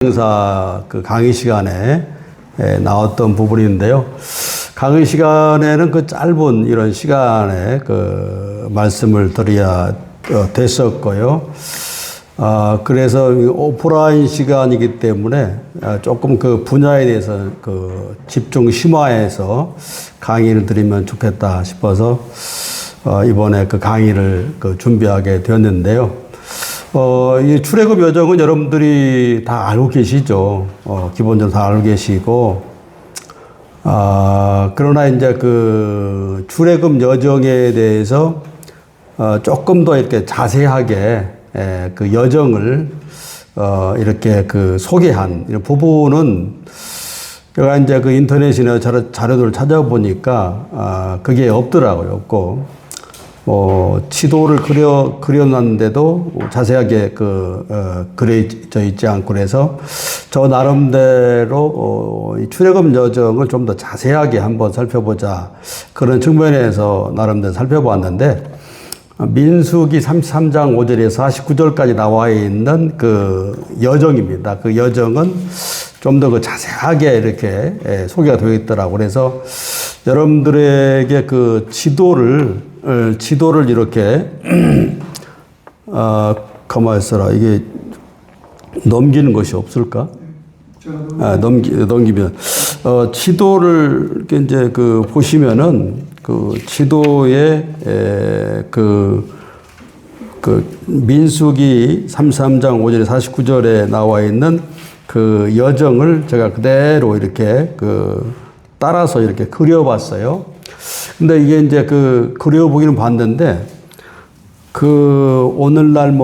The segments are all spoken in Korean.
행사 그 강의 시간에 나왔던 부분인데요. 강의 시간에는 그 짧은 이런 시간에 그 말씀을 드려야 됐었고요. 그래서 오프라인 시간이기 때문에 조금 그 분야에 대해서 그 집중 심화해서 강의를 드리면 좋겠다 싶어서 이번에 그 강의를 준비하게 되었는데요. 이 출애굽 여정은 여러분들이 다 알고 계시죠. 기본적으로 다 알고 계시고, 그러나 이제 그 출애굽 여정에 대해서 조금 더 이렇게 자세하게 그 여정을 이렇게 그 소개한 이런 부분은 제가 이제 그 인터넷이나 자료들을 찾아보니까 그게 없더라고요. 없고. 지도를 그려놨는데도 자세하게 그려져 있지 않고 그래서 저 나름대로 이 출애굽 여정을 좀 더 자세하게 한번 살펴보자. 그런 측면에서 나름대로 살펴보았는데, 민수기 33장 5절에서 49절까지 나와 있는 그 여정입니다. 그 여정은 좀 더 그 자세하게 이렇게 소개가 되어 있더라고요. 그래서 여러분들에게 그 지도를 이렇게, 가만히 있어라. 이게 넘기는 것이 없을까? 넘기면. 지도를 이렇게 이제 그 보시면은 그 지도에 민수기 33장 5절에 49절에 나와 있는 그 여정을 제가 그대로 이렇게 따라서 이렇게 그려봤어요. 근데 이게 이제 그려보기는 봤는데, 오늘날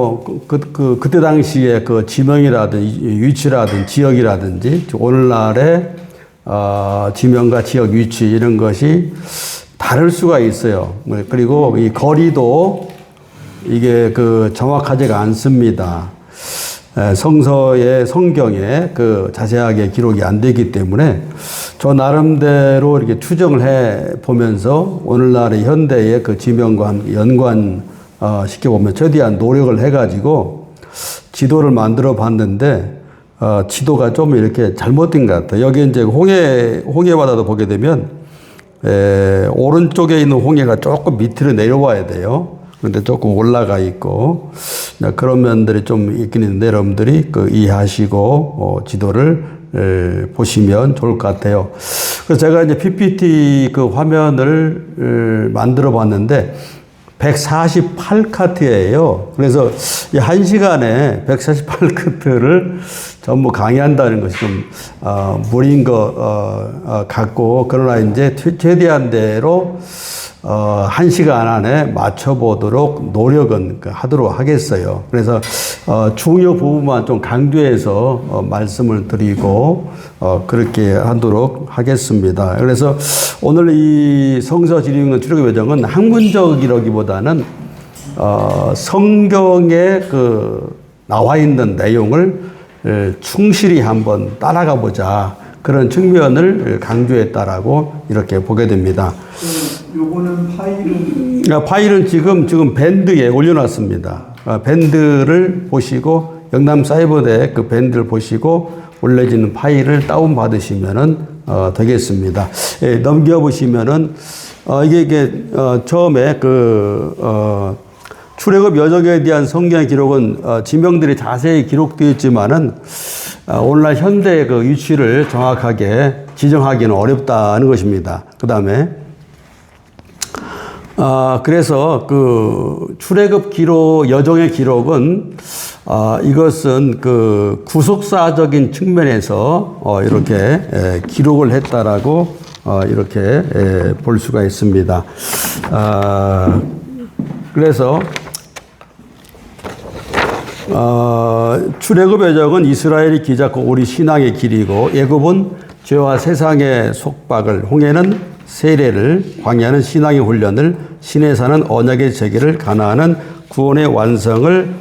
그때 당시에 그 지명이라든지 위치라든지 지역이라든지, 오늘날의, 지명과 지역 위치 이런 것이 다를 수가 있어요. 그리고 이 거리도 이게 정확하지가 않습니다. 성경에 자세하게 기록이 안 되기 때문에 저 나름대로 이렇게 추정을 해 보면서 오늘날의 현대의 그 지명과 시켜보면 최대한 노력을 해가지고 지도를 만들어 봤는데, 지도가 좀 이렇게 잘못된 것 같아요. 여기 이제 홍해바다도 보게 되면, 오른쪽에 있는 홍해가 조금 밑으로 내려와야 돼요. 그런데 조금 올라가 있고, 그런 면들이 좀 있긴 있는데, 여러분들이 이해하시고, 지도를 보시면 좋을 것 같아요. 그래서 제가 이제 PPT 화면을 만들어 봤는데, 148카트예요. 그래서 이 1시간에 148카트를 전부 강의한다는 것이 좀, 무리인 것 같고, 그러나 이제 최대한대로 1시간 안에 맞춰보도록 노력은 하도록 하겠어요. 그래서 중요 부분만 좀 강조해서 말씀을 드리고 그렇게 하도록 하겠습니다. 그래서 오늘 이 성서 지리읽는 출애굽 여정은 학문적이라기보다는 성경에 나와 있는 내용을 충실히 한번 따라가 보자, 그런 측면을 강조했다라고 이렇게 보게 됩니다. 요거는 파일은 지금 밴드에 올려놨습니다. 밴드를 보시고, 영남 사이버대 그 밴드를 보시고 올려지는 파일을 다운받으시면은 되겠습니다. 넘겨보시면은, 이게 처음에 출애굽 여정에 대한 성경 기록은 지명들이 자세히 기록되어 있지만은, 오늘날 현대의 위치를 정확하게 지정하기는 어렵다는 것입니다. 그 다음에, 그래서 출애굽 여정의 기록은, 이것은 구속사적인 측면에서 이렇게 기록을 했다라고 이렇게 볼 수가 있습니다. 그래서 출애굽 여정은 이스라엘이 기잡고 우리 신앙의 길이고, 애굽은 죄와 세상의 속박을, 홍해는 세례를, 광야는 신앙의 훈련을, 시내산은 언약의 재개를 가나안은 구원의 완성을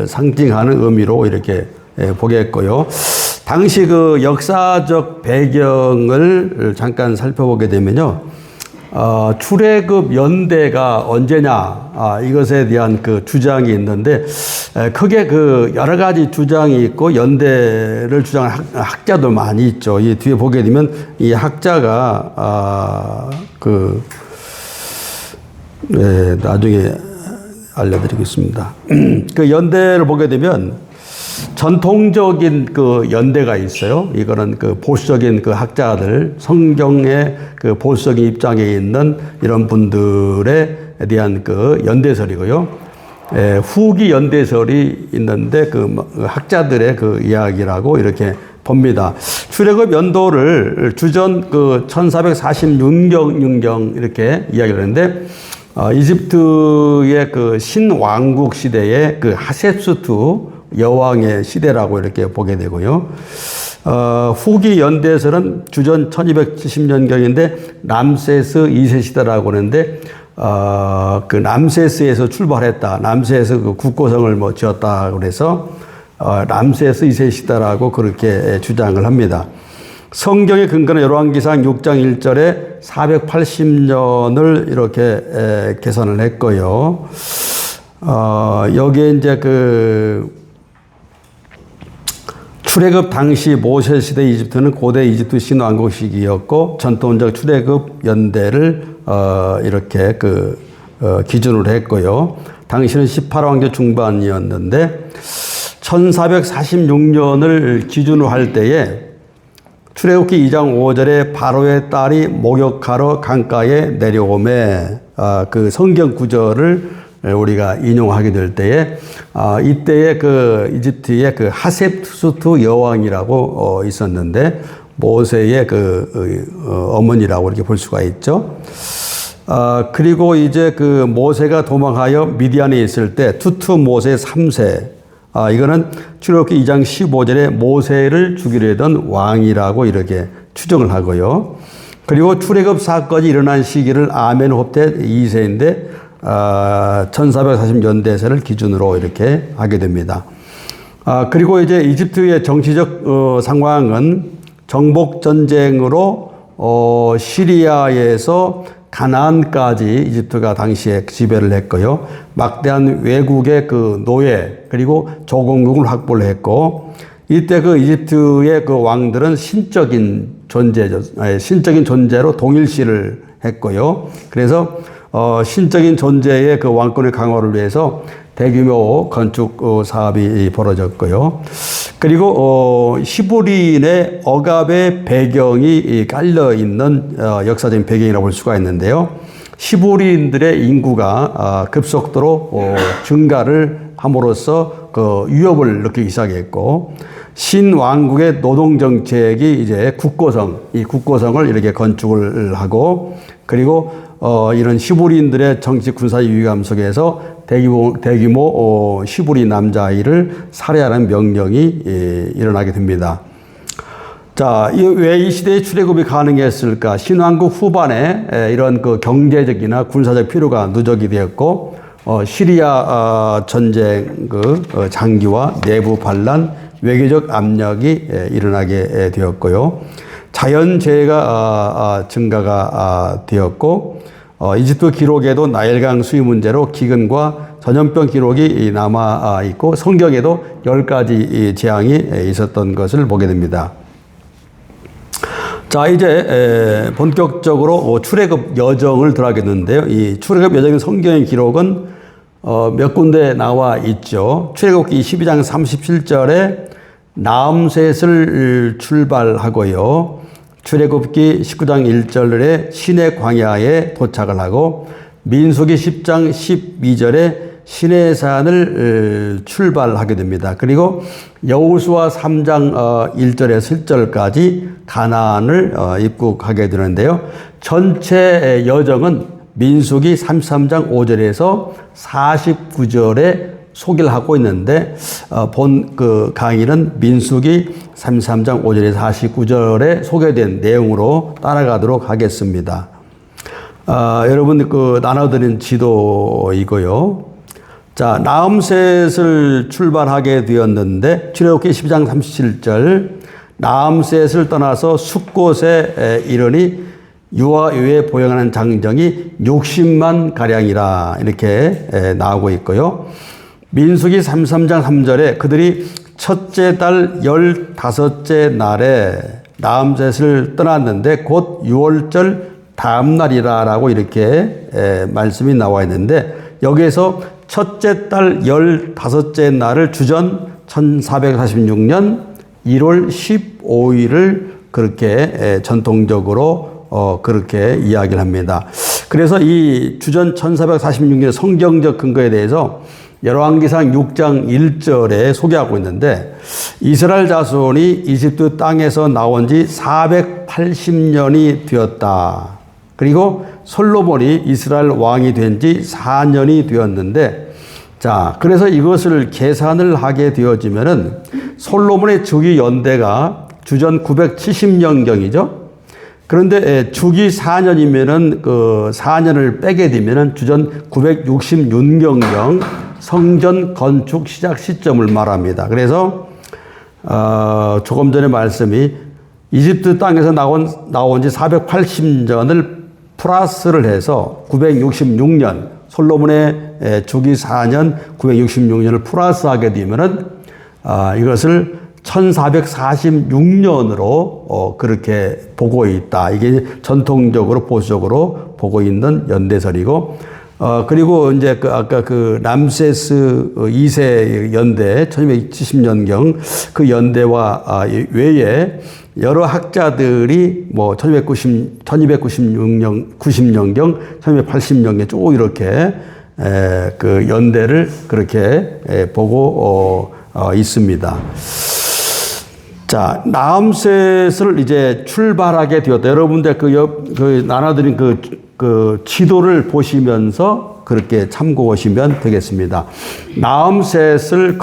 상징하는 의미로 이렇게 보겠고요. 당시 역사적 배경을 잠깐 살펴보게 되면요, 출애굽 연대가 언제냐, 이것에 대한 그 주장이 있는데, 크게 그 여러 가지 주장이 있고, 연대를 주장하는 학자도 많이 있죠. 이 뒤에 보게 되면, 이 학자가, 나중에 알려드리겠습니다. 그 연대를 보게 되면, 전통적인 그 연대가 있어요. 이거는 그 보수적인 그 학자들, 성경의 그 보수적인 입장에 있는 이런 분들에 대한 그 연대설이고요. 후기 연대설이 있는데 그 학자들의 그 이야기라고 이렇게 봅니다. 출애굽 연도를 주전 그 1446년 이렇게 이야기를 하는데, 이집트의 그 신왕국 시대의 그 하셉수트 여왕의 시대라고 이렇게 보게 되고요. 후기 연대설은 주전 1270년경인데 람세스 2세 시대라고 하는데, 그 람세스에서 출발했다. 람세스 그 국고성을 뭐 지었다. 그래서, 람세스 2세 시대라고 그렇게 주장을 합니다. 성경의 근거는 열왕기상 6장 1절에 480년을 이렇게 계산을 했고요. 여기에 이제 출애굽 당시 모세 시대 이집트는 고대 이집트 신왕국 시기였고, 전통적 출애굽 연대를 이렇게 기준으로 했고요. 당시는 18왕조 중반이었는데 1446년을 기준으로 할 때에 출애굽기 2장 5절에 바로의 딸이 목욕하러 강가에 내려오매, 그 성경 구절을 우리가 인용하게 될 때에, 이때의 그 이집트의 그 하셉수트 여왕이라고 있었는데, 모세의 어머니라고 이렇게 볼 수가 있죠. 그리고 이제 그 모세가 도망하여 미디안에 있을 때 투투 모세 3세, 이거는 출애굽기 2장 15절에 모세를 죽이려 했던 왕이라고 이렇게 추정을 하고요. 그리고 출애굽 사건이 일어난 시기를 아멘호테 2세인데, 1440년대세를 기준으로 이렇게 하게 됩니다. 그리고 이제 이집트의 정치적 상황은 정복 전쟁으로 시리아에서 가나안까지 이집트가 당시에 지배를 했고요. 막대한 외국의 그 노예 그리고 조공국을 확보를 했고, 이때 그 이집트의 그 왕들은 신적인 존재로 동일시를 했고요. 그래서 신적인 존재의 그 왕권의 강화를 위해서 대규모 건축 사업이 벌어졌고요. 그리고 히브리인의 억압의 배경이 깔려 있는 역사적인 배경이라고 볼 수가 있는데요. 히브리인들의 인구가 급속도로 증가를 함으로써 그 위협을 느끼기 시작했고, 신왕국의 노동 정책이 이제 이 국고성을 이렇게 건축을 하고, 그리고 이런 히브리인들의 정치 군사 위기감 속에서 대규모 히브리 남자아이를 살해하는 명령이 일어나게 됩니다. 자, 왜 이 시대에 출애굽이 가능했을까? 신왕국 후반에 이런 그 경제적이나 군사적 필요가 누적이 되었고, 시리아 전쟁 장기와 내부 반란, 외교적 압력이 일어나게 되었고요. 자연재해가 증가가 되었고, 이집트 기록에도 나일강 수위 문제로 기근과 전염병 기록이 남아 있고, 성경에도 10가지 재앙이 있었던 것을 보게 됩니다. 자, 이제 본격적으로 출애굽 여정을 들어가겠는데요. 이 출애굽 여정의 성경의 기록은 몇 군데 나와 있죠. 출애굽기 12장 37절에 나암셋을 출발하고요. 출애굽기 19장 1절에 시내 광야에 도착을 하고, 민수기 10장 12절에 시내산을 출발하게 됩니다. 그리고 여호수아 3장 1절에서 7절까지 가나안을 입국하게 되는데요. 전체 여정은 민수기 33장 5절에서 49절에 소개를 하고 있는데, 본 그 강의는 민수기 33장 5절에서 49절에 소개된 내용으로 따라가도록 하겠습니다. 여러분 나눠드린 지도이고요. 자, 나암셋을 출발하게 되었는데, 출애굽기 12장 37절, 나암셋을 떠나서 숫곳에 이르니 유아 유에 보행하는 장정이 60만 가량이라 이렇게 나오고 있고요. 민수기 33장 3절에 그들이 첫째 달 15째 날에 나암셋을 떠났는데 곧 6월절 다음 날이라라고 이렇게 말씀이 나와 있는데 여기에서 첫째 달 15째 날을 주전 1446년 1월 15일을 그렇게 전통적으로 그렇게 이야기를 합니다. 그래서 이 주전 1446년 성경적 근거에 대해서 열왕기상 6장 1절에 소개하고 있는데 이스라엘 자손이 이집트 땅에서 나온 지 480년이 되었다. 그리고 솔로몬이 이스라엘 왕이 된 지 4년이 되었는데 자, 그래서 이것을 계산을 하게 되어지면은 솔로몬의 주기 연대가 주전 970년경이죠. 그런데 주기 4년이면은 그 4년을 빼게 되면은 주전 966년경 성전 건축 시작 시점을 말합니다. 그래서 조금 전에 말씀이 이집트 땅에서 나온 지 480년을 플러스를 해서 966년 솔로몬의 주기 4년 966년을 플러스하게 되면은 이것을 1446년으로 그렇게 보고 있다. 이게 전통적으로 보수적으로 보고 있는 연대설이고 그리고 이제 아까 람세스 2세 연대 1270년경 그 연대와 외에 여러 학자들이 뭐 1296년, 90년경, 1280년경 쭉 이렇게 그 연대를 그렇게 보고 있습니다. 자, 나암셋을 이제 출발하게 되었다. 여러분들 그 나눠드린 그 지도를 보시면서 그렇게 참고하시면 되겠습니다. 나암셋을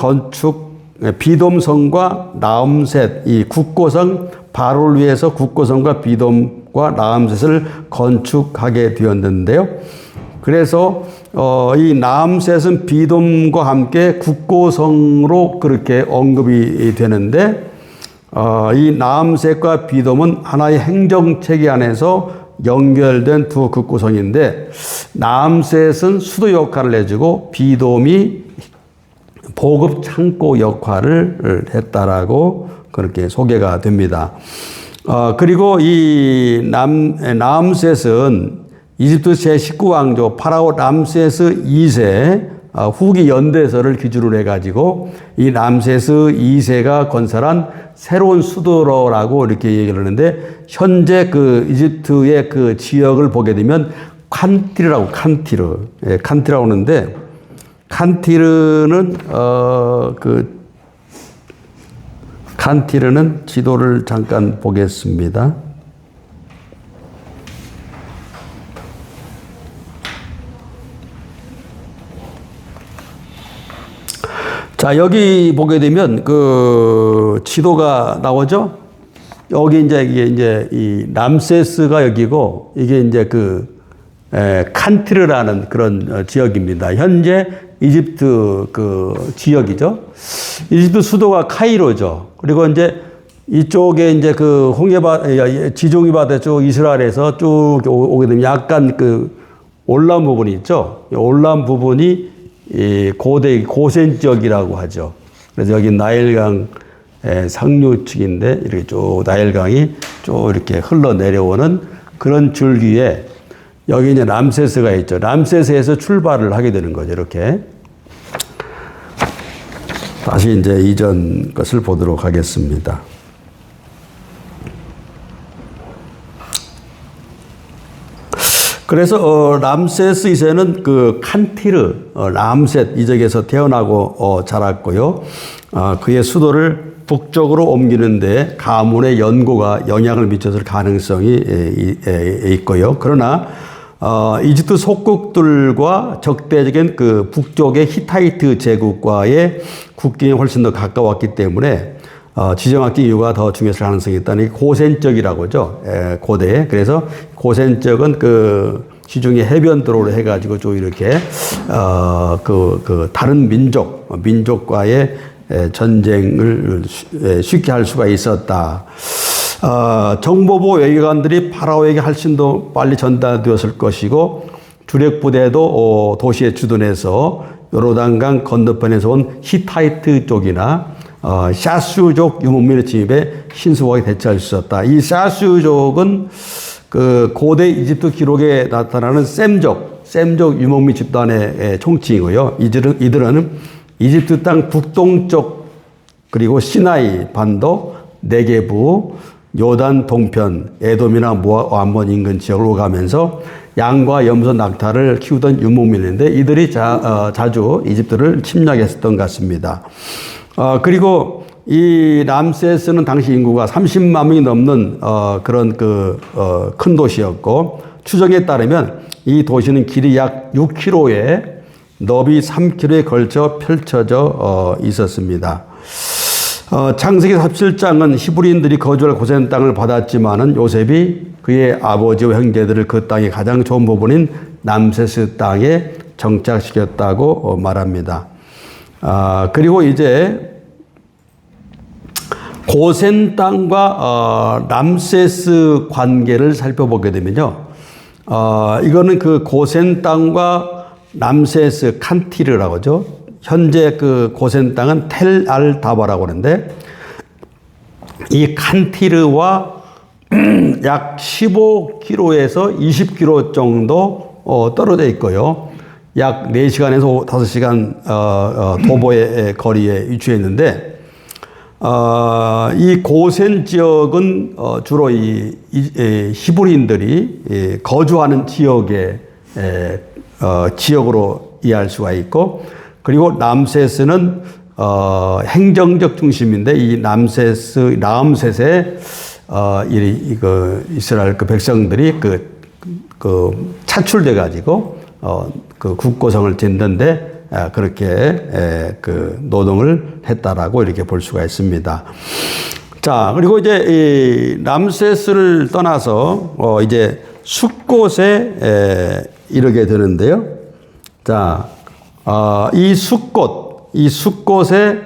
비돔성과 나암셋, 이 국고성, 바로를 위해서 국고성과 비돔과 나암셋을 건축하게 되었는데요. 그래서 이 나암셋은 비돔과 함께 국고성으로 그렇게 언급이 되는데 이 나암셋과 비돔은 하나의 행정체계 안에서 연결된 두 국고성인데 나암셋은 수도 역할을 해주고 비돔이 보급 창고 역할을 했다라고 그렇게 소개가 됩니다. 그리고 이 나암셋은 이집트 제19왕조 파라오 람세스 2세 후기 연대설을 기준으로 해가지고 이 람세스 2세가 건설한 새로운 수도라고 이렇게 얘기를 하는데 현재 그 이집트의 그 지역을 보게 되면 칸티르라고 칸티라고 하는데 칸티르는 지도를 잠깐 보겠습니다. 자, 여기 보게 되면 그 지도가 나오죠? 여기 이게 이 람세스가 여기고 이게 이제 칸티르라는 그런 지역입니다. 현재 이집트 그 지역이죠. 이집트 수도가 카이로죠. 그리고 이제 이쪽에 이제 그 지중해 바다 쪽 이스라엘에서 쭉 오게 되면 약간 그 올라온 부분이 있죠. 올라온 부분이 이 고센 지역이라고 하죠. 그래서 여기 나일강 상류 측인데 이렇게 쭉 나일강이 쭉 이렇게 흘러내려오는 그런 줄기에 여기 이제 람세스가 있죠. 람세스에서 출발을 하게 되는 거죠. 이렇게. 다시 이제 이전 것을 보도록 하겠습니다. 그래서 람세스 2세는 그 칸티르 람셋 이 지역에서 태어나고 자랐고요. 그의 수도를 북쪽으로 옮기는데 가문의 연고가 영향을 미쳤을 가능성이 있고요. 그러나 이집트 속국들과 적대적인 그 북쪽의 히타이트 제국과의 국경이 훨씬 더 가까웠기 때문에 지정학적 이유가 더 중요했을 가능성이 있다는 고센적이라고 하죠. 고대. 그래서 고센적은 그 지중해 해변도로로 해가지고 좀 이렇게 다른 민족과의 전쟁을 쉽게 할 수가 있었다. 정보부 외교관들이 파라오에게 훨씬 더 빨리 전달되었을 것이고 주력 부대도 도시에 주둔해서 요르단강 건너편에서 온 히타이트 쪽이나 샤스족 유목민의 진입에 신속하게 대처할 수 있었다. 이 샤스족은 그 고대 이집트 기록에 나타나는 셈족 유목민 집단의 총칭이고요. 이들은 이집트 땅 북동쪽 그리고 시나이 반도, 네게부, 요단 동편, 에돔이나 모압 암몬 인근 지역을 오가면서 양과 염소, 낙타를 키우던 유목민인데 이들이 자주 이집트를 침략했었던 것 같습니다. 그리고 이 람세스는 당시 인구가 30만 명이 넘는 그런 큰 도시였고 추정에 따르면 이 도시는 길이 약 6km에 너비 3km에 걸쳐 펼쳐져 있었습니다. 창세기 17장은 히브리인들이 거주할 고센 땅을 받았지만은 요셉이 그의 아버지와 형제들을 그 땅의 가장 좋은 부분인 람세스 땅에 정착시켰다고 말합니다. 그리고 이제 고센 땅과 람세스 관계를 살펴보게 되면요. 이거는 그 고센 땅과 람세스 칸티르라고 하죠. 현재 그 고센 땅은 텔 알 다바라고 하는데 이 칸티르와 약 15km에서 20km 정도 떨어져 있고요. 약 4시간에서 5시간 도보의 거리에 위치해 있는데 이 고센 지역은 주로 이 히브리인들이 거주하는 지역으로 이해할 수가 있고 그리고 람세스는 행정적 중심인데 이 람셋의 이스라엘 그 백성들이 차출돼 가지고 그 국고성을 짓는데 그렇게 그 노동을 했다라고 이렇게 볼 수가 있습니다. 자, 그리고 이제 이 람세스를 떠나서 이제 숫곳에 이르게 되는데요. 자, 이 숫곳에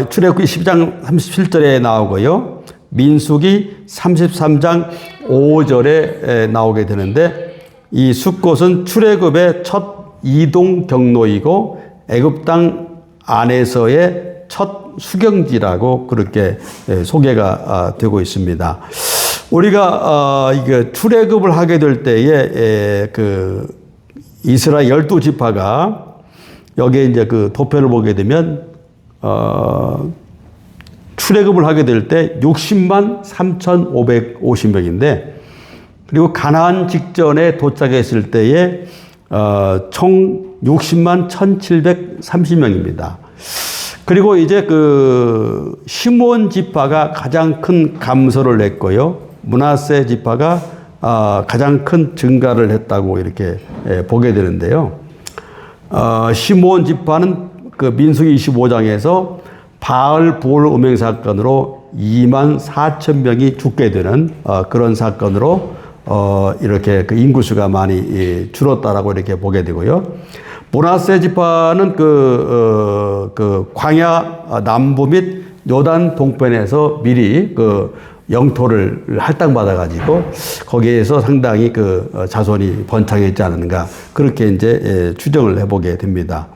출애굽기 12장 37절에 나오고요. 민수기 33장 5절에 나오게 되는데 이 숫곳은 출애굽의 첫 이동 경로이고 애굽 땅 안에서의 첫 수경지라고 그렇게 소개가 되고 있습니다. 우리가 이게 출애굽을 하게 될 때에 그 이스라엘 12지파가 여기에 이제 그 도표를 보게 되면 출애굽을 하게 될 때 60만 3,550명인데 그리고 가나안 직전에 도착했을 때에 총 60만 1,730명입니다. 그리고 이제 그 시므온 지파가 가장 큰 감소를 했고요. 므낫세 지파가 가장 큰 증가를 했다고 이렇게 보게 되는데요. 시므온 지파는 그 민수기 25장에서 바알 부올 음행 사건으로 2만 4천 명이 죽게 되는 그런 사건으로 이렇게 그 인구수가 많이 줄었다라고 이렇게 보게 되고요. 므낫세 지파는 그 광야 남부 및 요단 동편에서 미리 그 영토를 할당받아 가지고 거기에서 상당히 그 자손이 번창했지 않은가 그렇게 이제 추정을 해보게 됩니다.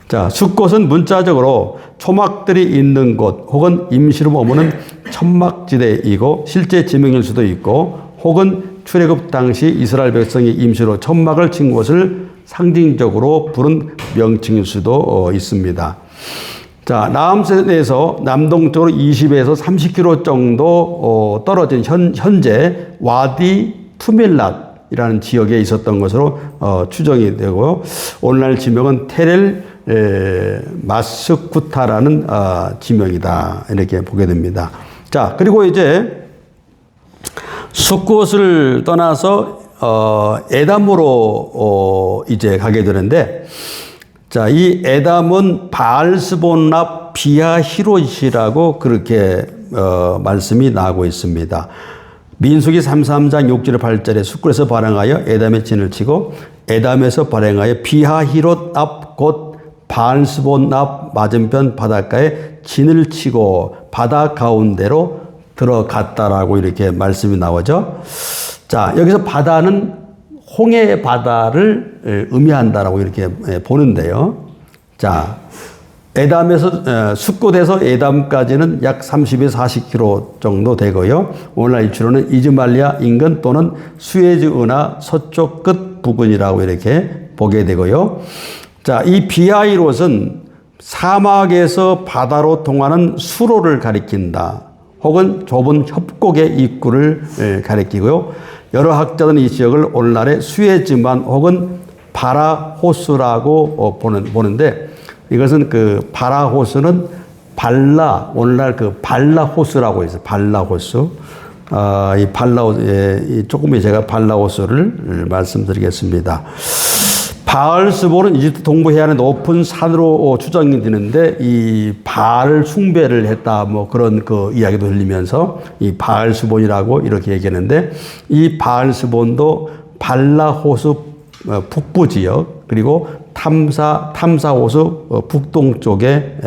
자, 숫곳은 문자적으로 초막들이 있는 곳 혹은 임시로 머무는 천막지대이고 실제 지명일 수도 있고 혹은 출애굽 당시 이스라엘 백성이 임시로 천막을 친 곳을 상징적으로 부른 명칭일 수도 있습니다. 자, 람셋에서 남동쪽으로 20에서 30km 정도 떨어진 현재 와디 투밀랏이라는 지역에 있었던 것으로 추정이 되고요. 오늘날 지명은 테렐 마스쿠타라는 지명이다 이렇게 보게 됩니다. 자, 그리고 이제 숫곳을 떠나서 에담으로 이제 가게 되는데, 자, 이 에담은 바알스본납 비하히롯이라고 그렇게 말씀이 나오고 있습니다. 민수기 33장 6절에 8절에 숫곳에서 발행하여 에담의 진을 치고 에담에서 발행하여 비하히롯 앞 곧 바알스본 앞 맞은편 바닷가에 진을 치고 바다 가운데로 들어갔다라고 이렇게 말씀이 나오죠. 자, 여기서 바다는 홍해 바다를 의미한다라고 이렇게 보는데요. 자, 에담에서 숫곳에서 에담까지는 약 30에서 40km 정도 되고요. 오늘날 일주로는 이즈말리아 인근 또는 수에즈 운하 서쪽 끝 부근이라고 이렇게 보게 되고요. 자, 이 비하이롯은 사막에서 바다로 통하는 수로를 가리킨다. 혹은 좁은 협곡의 입구를 가리키고요. 여러 학자들은 이 지역을 오늘날의 수에즈만 혹은 바라호스라고 보는데, 이것은 그 바라호스는 오늘날 그 발라호스라고 해서 발라호스. 이 발라호스, 조금 제가 발라호스를 말씀드리겠습니다. 바알스볼은 이집트 동부 해안의 높은 산으로 추정이 되는데, 이 바알 숭배를 했다, 뭐 그런 그 이야기도 들리면서 이 바알스본이라고 이렇게 얘기하는데, 이 바알스본도 발라호스 북부 지역, 그리고 탐사호수 북동쪽에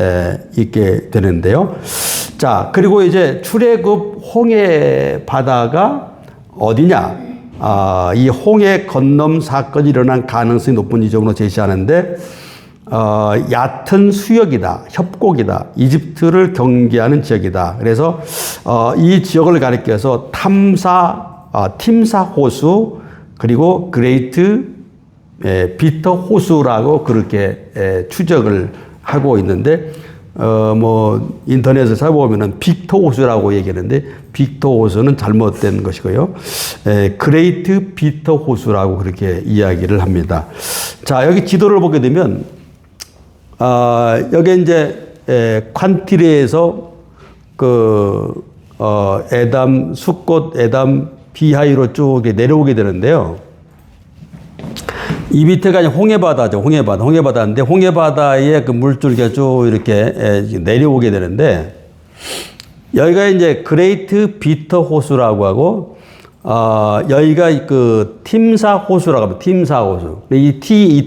있게 되는데요. 자, 그리고 이제 출애굽 홍해 바다가 어디냐? 이 홍해 건넘 사건이 일어난 가능성이 높은 지점으로 제시하는데, 얕은 수역이다, 협곡이다, 이집트를 경계하는 지역이다. 그래서 이 지역을 가리켜서 팀사 호수, 그리고 그레이트 비터 호수라고 그렇게 추적을 하고 있는데, 뭐 인터넷에 찾아보면은 빅터 호수라고 얘기하는데, 빅터 호수는 잘못된 것이고요. 그레이트 비터 호수라고 그렇게 이야기를 합니다. 자, 여기 지도를 보게 되면 여기 이제 칸티리에서 그 에담 숫곳 에담 비하이로 쭉 내려오게 되는데요. 이 밑에가 이제 홍해바다죠. 홍해바다인데, 홍해바다에 그 물줄기가 쭉 이렇게 내려오게 되는데, 여기가 이제 그레이트 비터 호수라고 하고, 여기가 그 팀사 호수라고 합니다. 팀사 호수. 이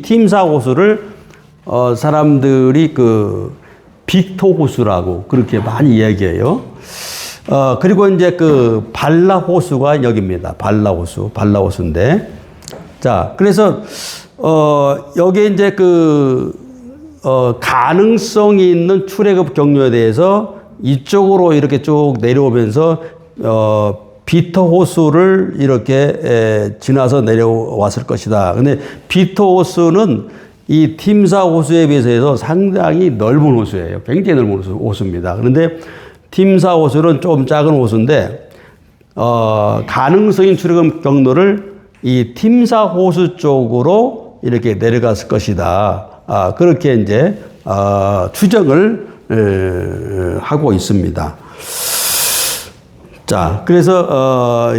팀사 호수를, 사람들이 그 빅터 호수라고 그렇게 많이 이야기해요. 그리고 이제 그 발라 호수가 여기입니다. 발라 호수인데, 자, 그래서, 여기에 이제 가능성이 있는 출애굽 경로에 대해서 이쪽으로 이렇게 쭉 내려오면서, 비터 호수를 이렇게, 지나서 내려왔을 것이다. 근데 비터 호수는 이 팀사 호수에 비해서 상당히 넓은 호수예요. 굉장히 넓은 호수입니다. 그런데 팀사 호수는 좀 작은 호수인데, 가능성인 출애굽 경로를 이 팀사 호수 쪽으로 이렇게 내려갔을 것이다. 그렇게 이제 추정을 하고 있습니다. 자, 그래서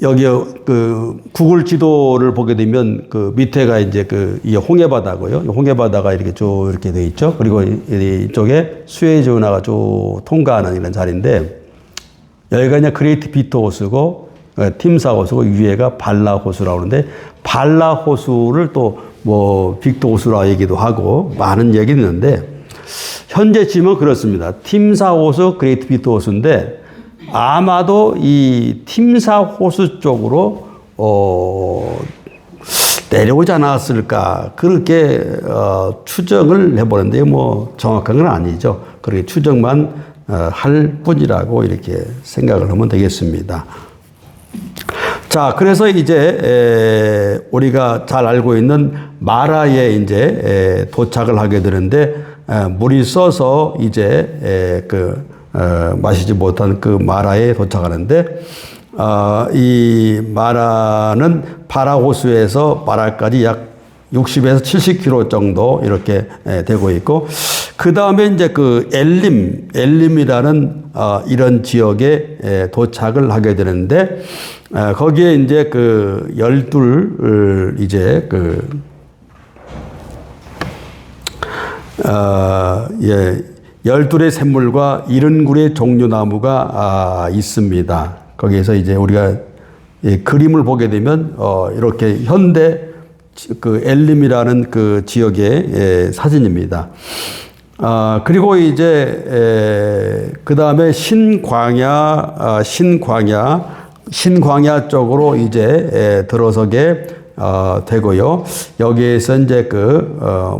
여기 그 구글 지도를 보게 되면 그 밑에가 이제 이 홍해바다고요. 홍해바다가 이렇게 쭉 이렇게 돼 있죠. 그리고 이쪽에 수에즈 운하가 쭉 통과하는 이런 자리인데, 여기가 이제 그레이트 비터 호수고, 팀사 호수고, 위에가 발라 호수라고 하는데, 발라 호수를 또 뭐 빅터 호수라고 얘기도 하고 많은 얘기는 있는데, 현재 지금은 그렇습니다. 팀사 호수, 그레이트 비터 호수인데, 아마도 이 팀사 호수 쪽으로 내려오지 않았을까, 그렇게 추정을 해보는데, 뭐 정확한 건 아니죠. 그렇게 추정만 할 뿐이라고 이렇게 생각을 하면 되겠습니다. 자, 그래서 이제 우리가 잘 알고 있는 마라에 이제 도착을 하게 되는데, 물이 써서 이제 마시지 못한 그 마라에 도착하는데, 이 마라는 바라호수에서 마라까지 약 60에서 70km 정도 이렇게 되고 있고, 그 다음에 이제 그 엘림이라는 이런 지역에 도착을 하게 되는데, 거기에 이제 그 12 이제 예, 12의 샘물과 70굴의 종려나무가 있습니다. 거기에서 이제 우리가 그림을 보게 되면 이렇게 현대 그 엘림이라는 그 지역의 사진입니다. 그리고 이제 그 다음에 신광야 쪽으로 이제 들어서게 되고요. 여기에서 이제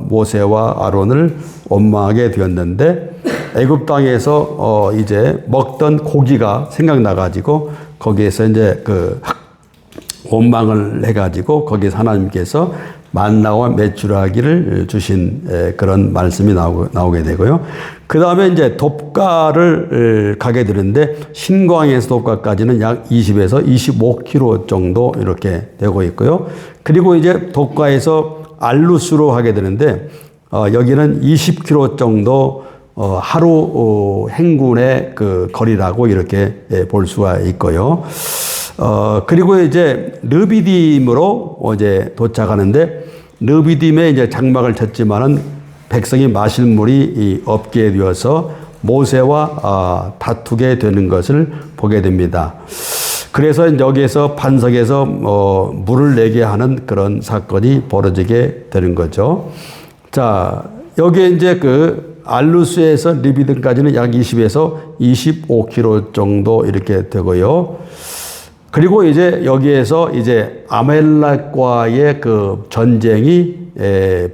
모세와 아론을 원망하게 되었는데 애굽 땅에서 이제 먹던 고기가 생각나가지고 거기에서 이제 원망을 해가지고 거기서 하나님께서 만나와 메추라기를 주신 그런 말씀이 나오게 되고요. 그 다음에 이제 돕가를 가게 되는데 신광에서 돕가까지는 약 20에서 25km 정도 이렇게 되고 있고요. 그리고 이제 돕가에서 알루스로 하게 되는데 여기는 20km 정도 하루 행군의 거리라고 이렇게 볼 수가 있고요. 그리고 이제 르비딤으로 이제 도착하는데 르비딤에 이제 장막을 쳤지만은 백성이 마실 물이 없게 되어서 모세와 다투게 되는 것을 보게 됩니다. 그래서 여기에서 반석에서 물을 내게 하는 그런 사건이 벌어지게 되는 거죠. 자, 여기에 이제 알루스에서 르비딤까지는 약 20에서 25km 정도 이렇게 되고요. 그리고 이제 여기에서 이제 아말렉과의 전쟁이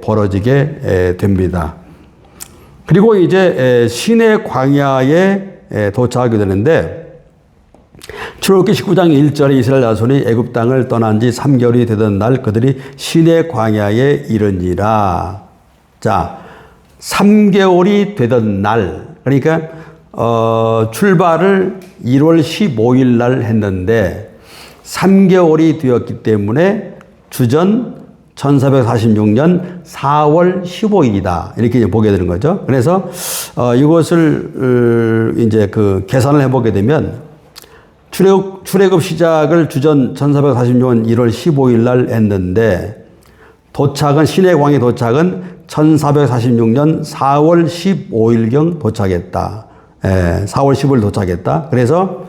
벌어지게 됩니다. 그리고 이제 시내 광야에 도착하게 되는데 출애굽기 19장 1절에 이스라엘 자손이 애굽 땅을 떠난 지 3개월이 되던 날 그들이 시내 광야에 이르니라. 자, 3개월이 되던 날, 그러니까 출발을 1월 15일 날 했는데 3개월이 되었기 때문에 주전 1446년 4월 15일이다. 이렇게 이제 보게 되는 거죠. 그래서 이것을 이제 계산을 해보게 되면 출애굽 시작을 주전 1446년 1월 15일 날 했는데 시내 광야 도착은 1446년 4월 15일경 도착했다. 4월 15일 도착했다. 그래서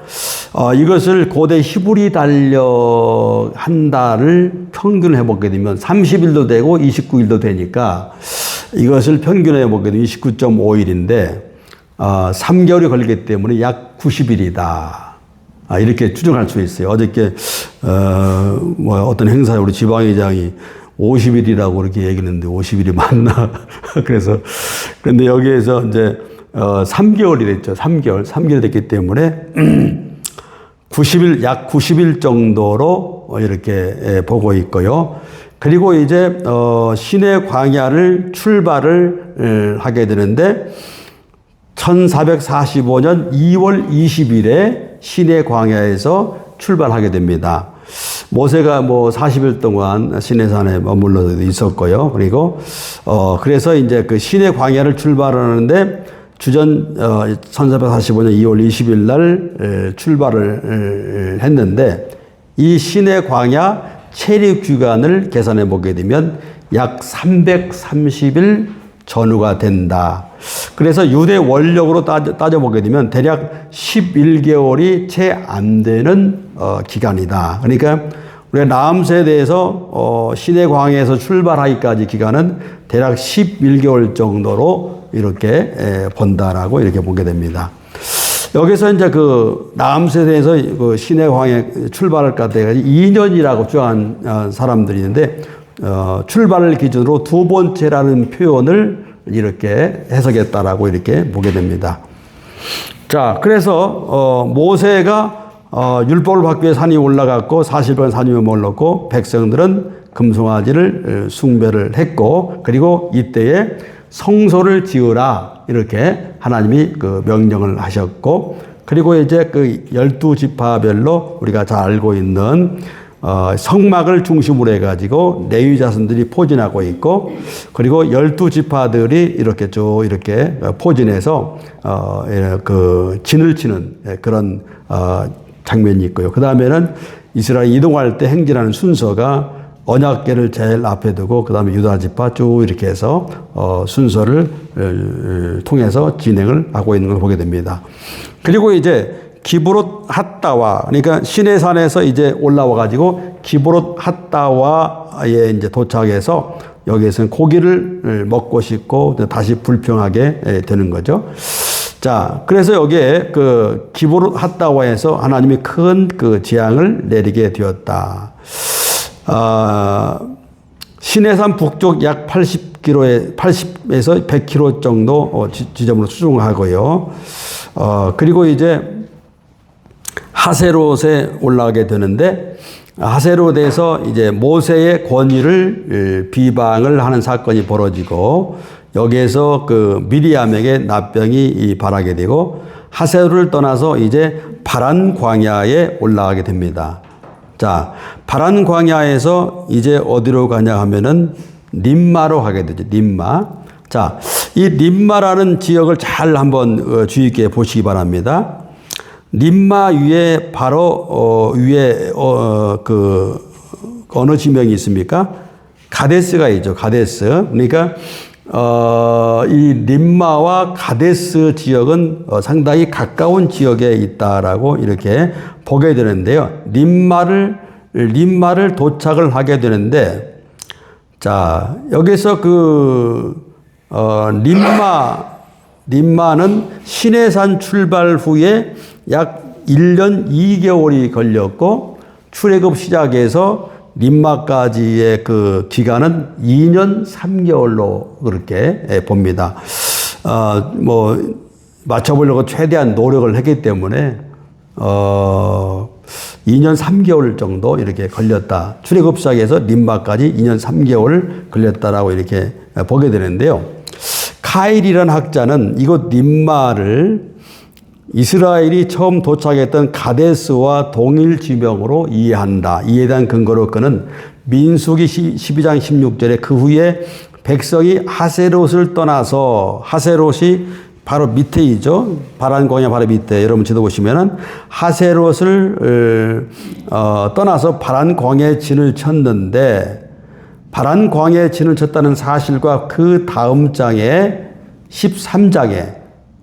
이것을 고대 히브리 달력 한 달을 평균을 해보게 되면 30일도 되고 29일도 되니까 이것을 평균해 보게 되면 29.5일인데 3개월이 걸리기 때문에 약 90일이다. 이렇게 추정할 수 있어요. 어저께 어떤 행사에 우리 지방의장이 50일이라고 이렇게 얘기했는데 50일이 맞나? 그런데 여기에서 이제 3개월이 됐죠. 3개월 됐기 때문에 90일, 약 90일 정도로 이렇게 보고 있고요. 그리고 이제 시내 광야를 출발을 하게 되는데 1445년 2월 20일에 시내 광야에서 출발하게 됩니다. 모세가 40일 동안 시내산에 머물러 있었고요. 그리고 그래서 이제 시내 광야를 출발하는데 주전 1445년 2월 20일 날 출발을 했는데 이 시내 광야 체류 기간을 계산해 보게 되면 약 330일 전후가 된다. 그래서 유대 원력으로 따져보게 되면 대략 11개월이 채 안 되는 기간이다. 그러니까 우리가 나음 세대에서 시내 광야에서 출발하기까지 기간은 대략 11개월 정도로 이렇게 본다라고 이렇게 보게 됩니다. 여기서 이제 나음 세대에서 시내 광야 출발할 때까지 2년이라고 주장한 사람들이 있는데 출발을 기준으로 두 번째라는 표현을 이렇게 해석했다라고 이렇게 보게 됩니다. 자, 그래서 모세가 율법을 받기 위해 산이 올라갔고 40번 산 위에 머물렀고 백성들은 금송아지를 숭배를 했고 그리고 이때에 성소를 지으라 이렇게 하나님이 명령을 하셨고 그리고 이제 12지파별로 우리가 잘 알고 있는 성막을 중심으로 해가지고 레위 자손들이 포진하고 있고 그리고 12지파들이 이렇게 쭉 이렇게 포진해서 진을 치는 그런 장면이 있고요. 그 다음에는 이스라엘 이동할 때 행진하는 순서가 언약궤를 제일 앞에 두고 그 다음에 유다지파 쭉 이렇게 해서 순서를 통해서 진행을 하고 있는 걸 보게 됩니다. 그리고 이제 기브롯 핫다와 그러니까 시내산에서 이제 올라와 가지고 기브롯 핫다와에 이제 도착해서 여기에서는 고기를 먹고 싶고 다시 불평하게 되는 거죠. 자, 그래서 여기에 그 기브롯 핫다와에서 하나님이 큰 그 재앙을 내리게 되었다. 시내산 북쪽 약 80에서 100km 정도 지점으로 추정하고요. 그리고 이제 하세롯에 올라가게 되는데, 하세롯에서 이제 모세의 권위를 비방을 하는 사건이 벌어지고, 여기에서 그 미리암에게 납병이 발하게 되고, 하세롯을 떠나서 이제 바란 광야에 올라가게 됩니다. 자, 바란 광야에서 이제 어디로 가냐 하면은 림마로 가게 되죠. 림마. 자, 이 림마라는 지역을 잘 한번 주의 있게 보시기 바랍니다. 림마 위에 바로 위에 어느 지명이 있습니까? 가데스가 있죠. 가데스. 그러니까 이 림마와 가데스 지역은 상당히 가까운 지역에 있다라고 이렇게 보게 되는데요. 림마를 도착을 하게 되는데, 자, 여기서 림마는 시내산 출발 후에 약 1년 2개월이 걸렸고, 출애굽 시작해서 림마까지의 그 기간은 2년 3개월로 그렇게 봅니다. 맞춰보려고 최대한 노력을 했기 때문에, 2년 3개월 정도 이렇게 걸렸다. 출애굽 시작해서 림마까지 2년 3개월 걸렸다라고 이렇게 보게 되는데요. 카일이라는 학자는 이곳 림마를 이스라엘이 처음 도착했던 가데스와 동일 지명으로 이해한다. 이에 대한 근거로 그는 민수기 12장 16절에 그 후에 백성이 하세롯을 떠나서, 하세롯이 바로 밑에이죠. 바란 광야 바로 밑에. 여러분 지도 보시면은 하세롯을 떠나서 바란 광야에 진을 쳤는데, 바란 광야에 진을 쳤다는 사실과 그 다음 장에 13장에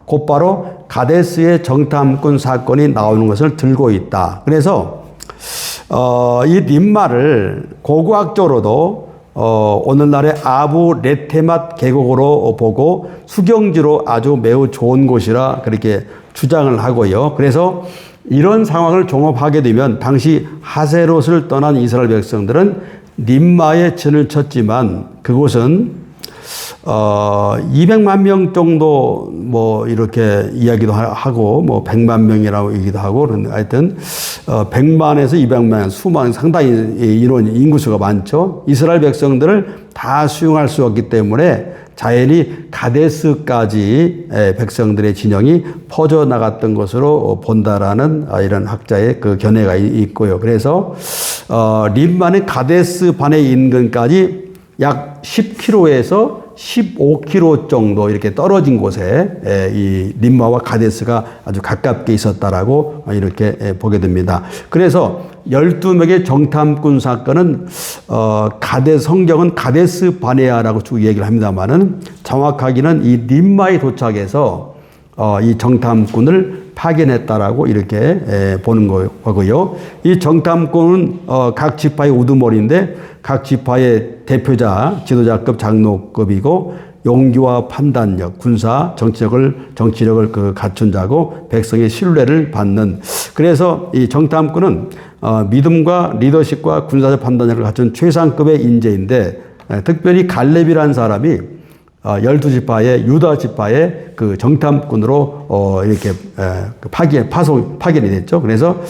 곧바로 가데스의 정탐꾼 사건이 나오는 것을 들고 있다. 그래서 이 림마를 고고학적으로도 오늘날의 아부 레테맛 계곡으로 보고 수경지로 아주 매우 좋은 곳이라 그렇게 주장을 하고요. 그래서 이런 상황을 종합하게 되면 당시 하세롯을 떠난 이스라엘 백성들은 림마에 진을 쳤지만 그곳은 200만 명 정도 이렇게 이야기도 하고 100만 명이라고 얘기도 하고, 하여튼 100만에서 200만 수만, 상당히 인구수가 많죠. 이스라엘 백성들을 다 수용할 수 없기 때문에 자연히 가데스까지 백성들의 진영이 퍼져나갔던 것으로 본다라는 이런 학자의 그 견해가 있고요. 그래서 림마는 가데스 반의 인근까지 약 10km에서 15km 정도 이렇게 떨어진 곳에 이 림마와 가데스가 아주 가깝게 있었다라고 이렇게 보게 됩니다. 그래서 12명의 정탐꾼 사건은 성경은 가데스 바네아라고 쭉 얘기를 합니다만은 정확하게는 이 림마에 도착해서 이 정탐꾼을 파견했다라고 이렇게 보는 거고요. 이 정탐꾼은 각 지파의 우두머리인데 각 지파의 대표자, 지도자급 장로급이고 용기와 판단력, 군사, 정치력을 갖춘 자고 백성의 신뢰를 받는. 그래서 이 정탐꾼은 믿음과 리더십과 군사적 판단력을 갖춘 최상급의 인재인데 특별히 갈렙이라는 사람이 12지파의 유다 지파의 그 정탐꾼으로 이렇게 파견이 됐죠. 그래서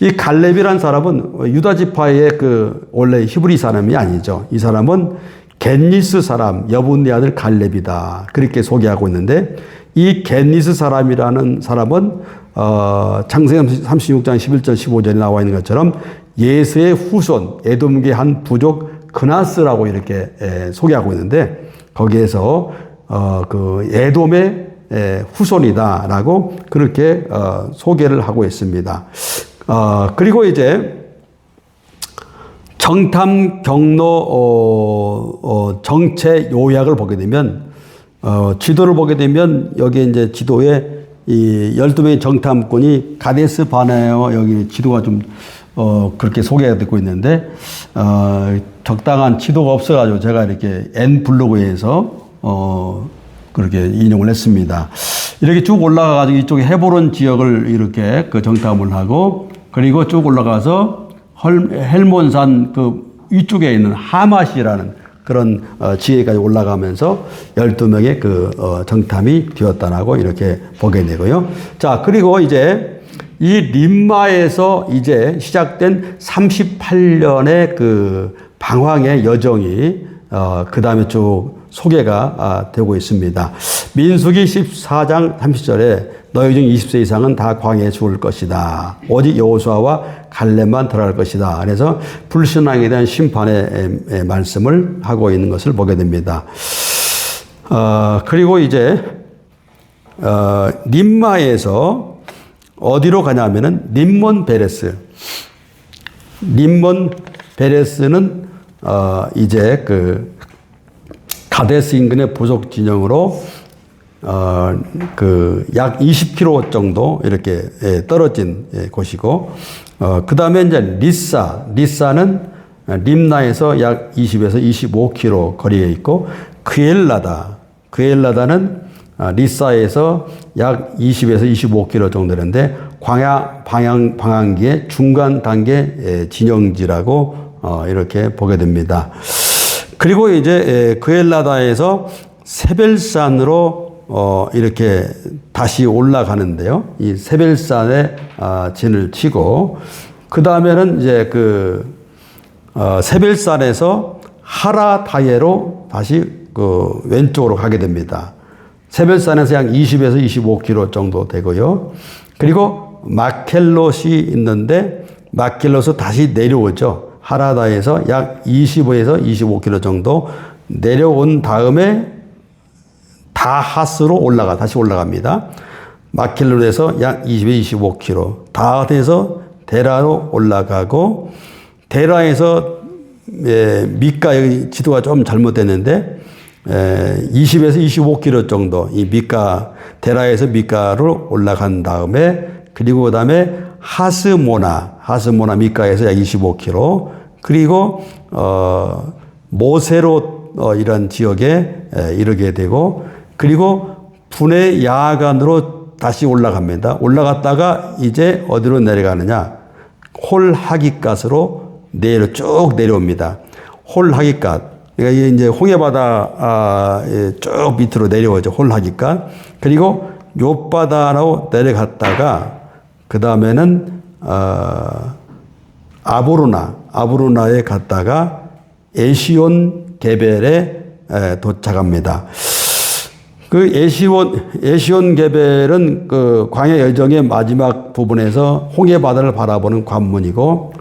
이 갈렙이라는 사람은 유다 지파의 원래 히브리 사람이 아니죠. 이 사람은 겟니스 사람, 여분네 아들 갈렙이다. 그렇게 소개하고 있는데 이 겟니스 사람이라는 사람은 창세기 36장 11절 15절에 나와 있는 것처럼 예스의 후손, 에돔계 한 부족 그나스라고 이렇게 소개하고 있는데 거기에서 에돔의 후손이다라고 그렇게 소개를 하고 있습니다. 그리고 이제 정탐 경로 정체 요약을 보게 되면 지도를 보게 되면 여기 이제 지도에 이 12명의 정탐꾼이 가데스 바네아와 여기 지도가 좀 그렇게 소개가 되고 있는데, 적당한 지도가 없어가지고 제가 이렇게 N 블로그에서, 그렇게 인용을 했습니다. 이렇게 쭉 올라가가지고 이쪽에 헤브론 지역을 이렇게 그 정탐을 하고, 그리고 쭉 올라가서 헬몬산 그 위쪽에 있는 하맛이라는 그런 지혜까지 올라가면서 12명의 그 정탐이 되었다라고 이렇게 보게 되고요. 자, 그리고 이제 이 림마에서 이제 시작된 38년의 그 방황의 여정이 그 다음에 쭉 소개가 되고 있습니다. 민수기 14장 30절에 너희 중 20세 이상은 다 광야에 죽을 것이다. 오직 여호수아와 갈렙만 들어갈 것이다. 그래서 불신앙에 대한 심판의 말씀을 하고 있는 것을 보게 됩니다. 그리고 이제 림마에서 어디로 가냐면은 림몬 베레스. 림몬 베레스는 이제 그 가데스 인근의 부족 진영으로 그 약 20km 정도 이렇게 떨어진 곳이고, 그 다음에 이제 리사는 림나에서 약 20에서 25km 거리에 있고, 그엘라다는 리사에서 약 20에서 25km 정도 되는데, 광야 방황기의 중간 단계 진영지라고 이렇게 보게 됩니다. 그리고 이제 그엘라다에서 세벨산으로 이렇게 다시 올라가는데요. 이 세벨산에 진을 치고, 그 다음에는 이제 그 세벨산에서 하라다예로 다시 그 왼쪽으로 가게 됩니다. 세벨산에서 약 20에서 25km 정도 되고요. 그리고 마켈롯이 있는데 마켈롯에서 다시 내려오죠. 하라다에서 약 25에서 25km 정도 내려온 다음에 다하스로 다시 올라갑니다. 마켈롯에서 약 20에서 25km. 다하스에서 데라로 올라가고, 데라에서 미카, 여기 지도가 좀 잘못됐는데 20에서 25km 정도 이 데라에서 미카로 올라간 다음에, 그리고 그 다음에 하스모나 미카에서 약 25km, 그리고 모세롯 이런 지역에 이르게 되고, 그리고 분해 야간으로 다시 올라갑니다. 올라갔다가 이제 어디로 내려가느냐? 홀하깃갓으로 쭉 내려옵니다. 홀하깃갓. 그러니까 이제 홍해바다 쭉 밑으로 내려오죠. 홀하깃갓. 그리고 욥바다로 내려갔다가 그 다음에는 아브루나에 갔다가 에시온 게벨에 도착합니다. 그 에시온 게벨은 그 광야 여정의 마지막 부분에서 홍해 바다를 바라보는 관문이고,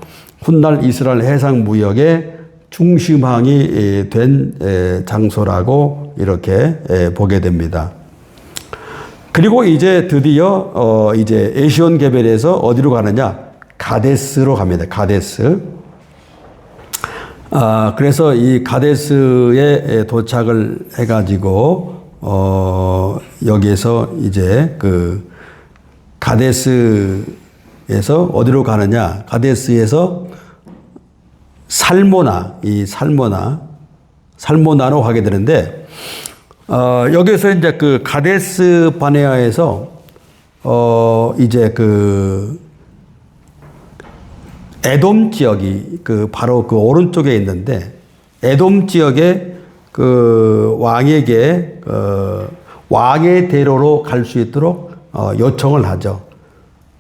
훗날 이스라엘 해상 무역의 중심항이 된 장소라고 이렇게 보게 됩니다. 그리고 이제 드디어 이제 에시온 게벨에서 어디로 가느냐? 가데스로 갑니다. 가데스. 그래서 이 가데스에 도착을 해가지고 여기에서 이제 그 가데스에서 어디로 가느냐? 가데스에서 살모나로 가게 되는데, 여기서 이제 그 가데스 바네아에서 이제 그 에돔 지역이 그 바로 그 오른쪽에 있는데, 에돔 지역에 그 왕에게 왕의 대로로 갈 수 있도록 요청을 하죠.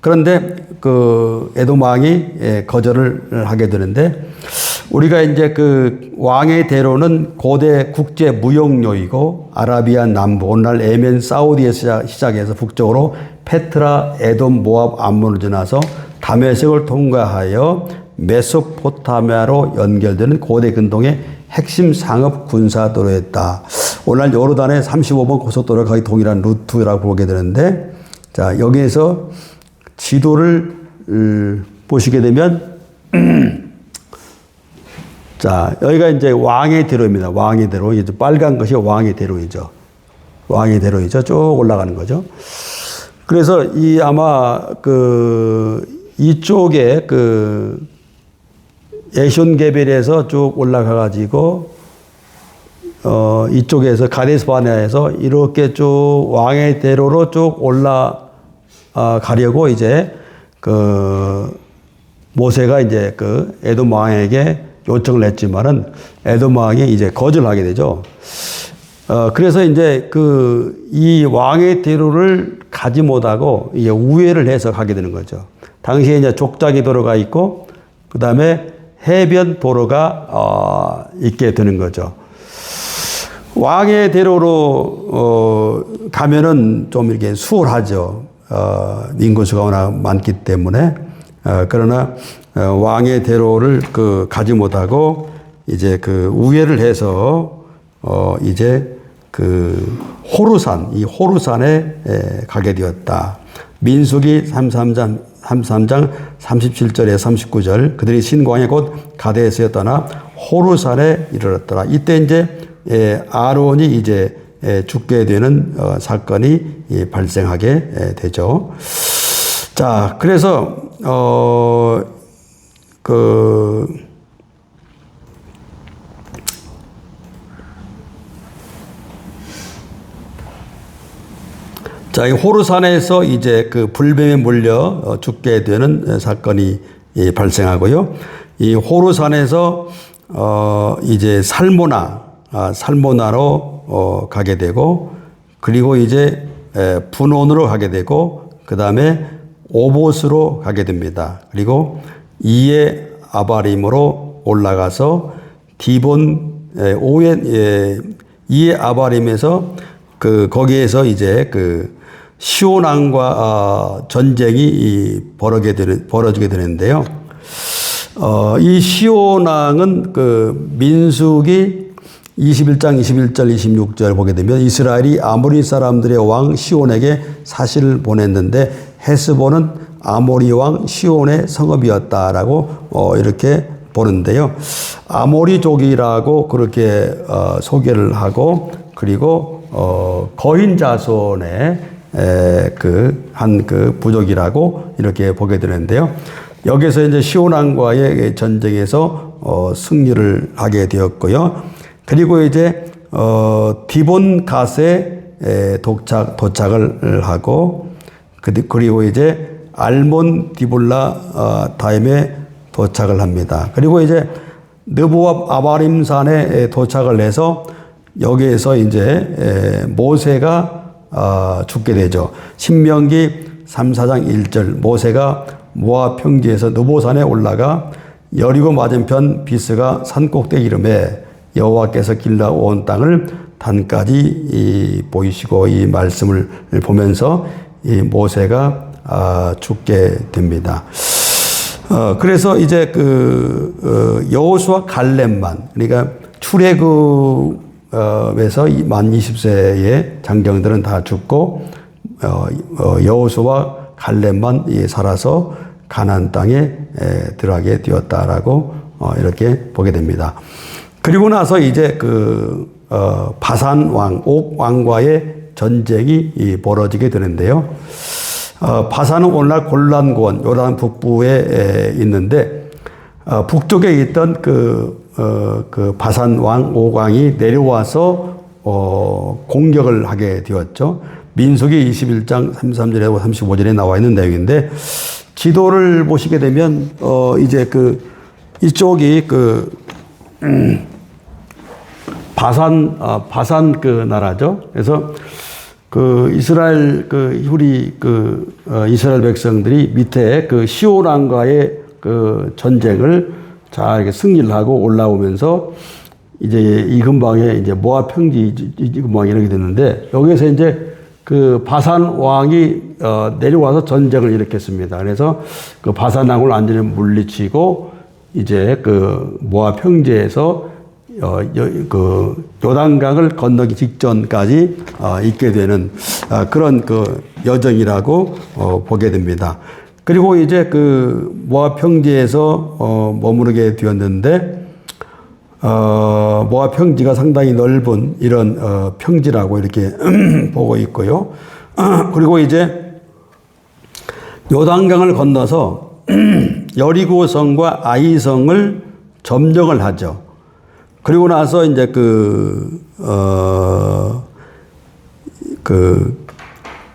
그런데 그 에돔 왕이 거절을 하게 되는데, 우리가 이제 그 왕의 대로는 고대 국제 무역로이고, 아라비아 남부, 오늘날 예멘, 사우디에서 시작해서 북쪽으로 페트라, 에돔, 모압, 암몬을 지나서 다메섹을 통과하여 메소포타미아로 연결되는 고대 근동의 핵심 상업 군사도로였다. 오늘날 요르단의 35번 고속도로가 거의 동일한 루트라고 보게 되는데, 자, 여기에서 지도를 보시게 되면 자, 여기가 이제 왕의 대로입니다. 왕의 대로. 이제 빨간 것이 왕의 대로이죠. 왕의 대로이죠. 쭉 올라가는 거죠. 그래서 이 아마 그 이쪽에 그 에숀게벨에서 쭉 올라가 가지고 이쪽에서 가데스 바네아에서 이렇게 쭉 왕의 대로로 쭉 올라가려고 이제 그 모세가 이제 그 에돔 왕에게 요청을 했지만은 에돔 왕이 이제 거절하게 되죠. 그래서 이제 그 이 왕의 대로를 가지 못하고 이제 우회를 해서 가게 되는 거죠. 당시에 이제 족장이 도로가 있고 그 다음에 해변 도로가 있게 되는 거죠. 왕의 대로로 가면은 좀 이렇게 수월하죠. 인구수가 워낙 많기 때문에. 그러나 왕의 대로를 그 가지 못하고 이제 그 우회를 해서 이제 그 호르산, 이 호르산에 가게 되었다. 민수기 33장 37절에 39절 그들이 신광야 곧 가데스에 떠나 호르산에 이르렀더라. 이때 이제 아론이 이제 죽게 되는 사건이 발생하게 되죠. 자, 그래서 자, 이 호르산에서 이제 그 불뱀에 물려 죽게 되는 사건이 발생하고요. 이 호르산에서 이제 살모나로 가게 되고, 그리고 이제 분온으로 가게 되고, 그 다음에 오봇으로 가게 됩니다. 그리고 이에 아바림으로 올라가서 이에 아바림에서 거기에서 이제 시온 왕과 전쟁이 벌어지게 되는데요. 이 시온 왕은 민수기 21장 21절 26절 보게 되면 이스라엘이 아모리 사람들의 왕 시온에게 사실을 보냈는데 헤스본은 아모리 왕 시온의 성읍이었다라고 이렇게 보는데요. 아모리족이라고 그렇게 소개를 하고, 그리고 거인 자손의 한 부족이라고 이렇게 보게 되는데요. 여기서 이제 시온 왕과의 전쟁에서 승리를 하게 되었고요. 그리고 이제 디본 갓에 도착을 하고, 그리고 이제 알몬 디볼라 다임에 도착을 합니다. 그리고 이제 느보압 아바림산에 도착을 해서 여기에서 이제 모세가 죽게 되죠. 신명기 3, 4장 1절 모세가 모압 평지에서 느보산에 올라가 여리고 맞은편 비스가 산 꼭대기 이름에 여호와께서 길러 온 땅을 단까지 보이시고 이 말씀을 보면서 이 모세가 죽게 됩니다. 그래서 이제 여호수아 갈렙만, 그러니까 출애굽 에서 만 20세의 장정들은 다 죽고 여호수아와 갈렙만 살아서 가나안 땅에 들어가게 되었다라고 이렇게 보게 됩니다. 그리고 나서 이제 바산 왕, 옥 왕과의 전쟁이 벌어지게 되는데요. 바산은 오늘날 골란고원 요단 북부에 있는데 북쪽에 있던 바산 왕 옥왕이 내려와서 공격을 하게 되었죠. 민수기 21장 33절에 35절에 나와 있는 내용인데, 지도를 보시게 되면 이제 이쪽이 바산 나라죠. 그래서 이스라엘 이스라엘 백성들이 밑에 시온 왕과의 전쟁을 잘 이렇게 승리를 하고 올라오면서 이제 이 근방에 이제 모압 평지 이 근방에 이렇게 됐는데, 여기에서 이제 바산 왕이 내려와서 전쟁을 일으켰습니다. 그래서 바산 왕을 완전히 물리치고 이제 모압 평지에서 요단강을 건너기 직전까지 있게 되는 그런 여정이라고 보게 됩니다. 그리고 이제 모압 평지에서 머무르게 되었는데, 모압 평지가 상당히 넓은 이런 평지라고 이렇게 보고 있고요. 그리고 이제 요단강을 건너서 여리고성과 아이성을 점령을 하죠. 그리고 나서 이제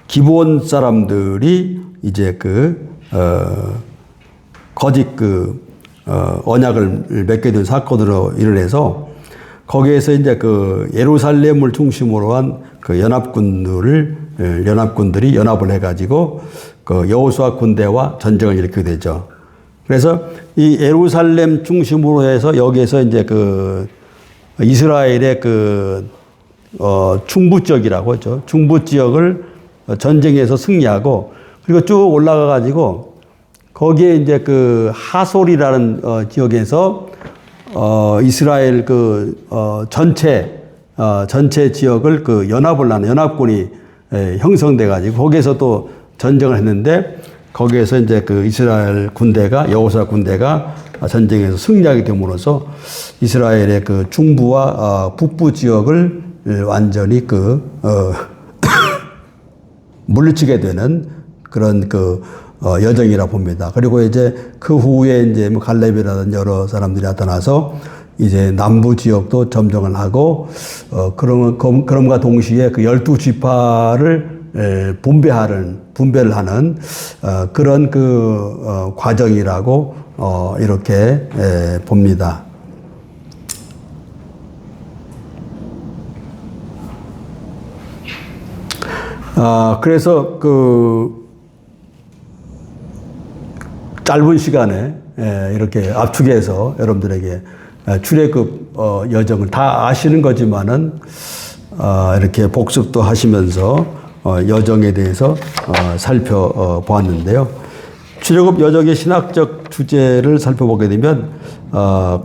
기브온 사람들이 이제 거짓 언약을 맺게 된 사건으로 일어나서 거기에서 이제 예루살렘을 중심으로 한 연합군들이 연합을 해가지고 여호수아 군대와 전쟁을 일으키게 되죠. 그래서 이 예루살렘 중심으로 해서 여기에서 이제 이스라엘의 중부 지역이라고 하죠. 중부 지역을 전쟁에서 승리하고 그리고 쭉 올라가 가지고 거기에 이제 하솔이라는 지역에서 이스라엘 전체 지역을 연합을 하는 연합군이 형성돼 가지고 거기에서 또 전쟁을 했는데 거기에서 이제 이스라엘 군대가 여호수아 군대가 전쟁에서 승리하게 됨으로써 이스라엘의 중부와 북부 지역을 완전히 물리치게 되는 그런 여정이라 봅니다. 그리고 이제 그 후에 이제 갈렙이라든 여러 사람들이 나타나서 이제 남부 지역도 점령을 하고 그럼과 동시에 12지파를 분배를 하는 그런 과정이라고 이렇게 봅니다. 그래서 짧은 시간에 이렇게 압축해서 여러분들에게 출애굽 여정을 다 아시는 거지만은 이렇게 복습도 하시면서 여정에 대해서 살펴보았는데요. 출애굽 여정의 신학적 주제를 살펴보게 되면